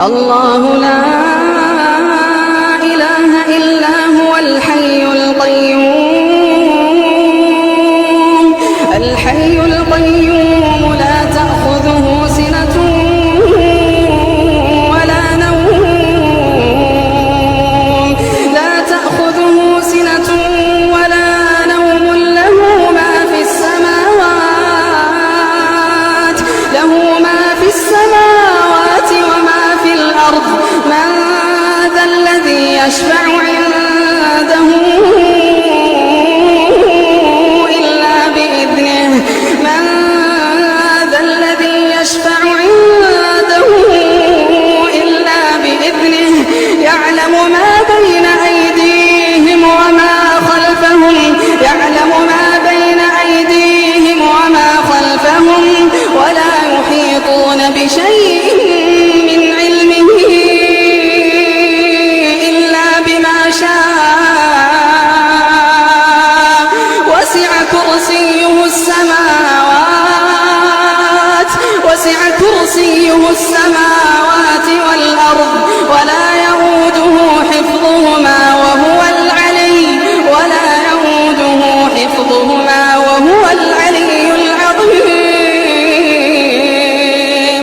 الله لا إله إلا هو الحي القيوم الحي القيوم لا تأخذه سنة ولا نوم لا تأخذه سنة ولا نوم له ما في السماوات وما في الأرض من ذا الذي يشفع عنده إلا بإذنه من ذا الذي يشفع عنده إلا بإذنه يعلم ما بين أيديهم وما خلفهم ولا يحيطون بشيء من علمه إلا بما شاء وسع كرسيه السماوات والأرض ولا يؤوده حفظهما وهو العلي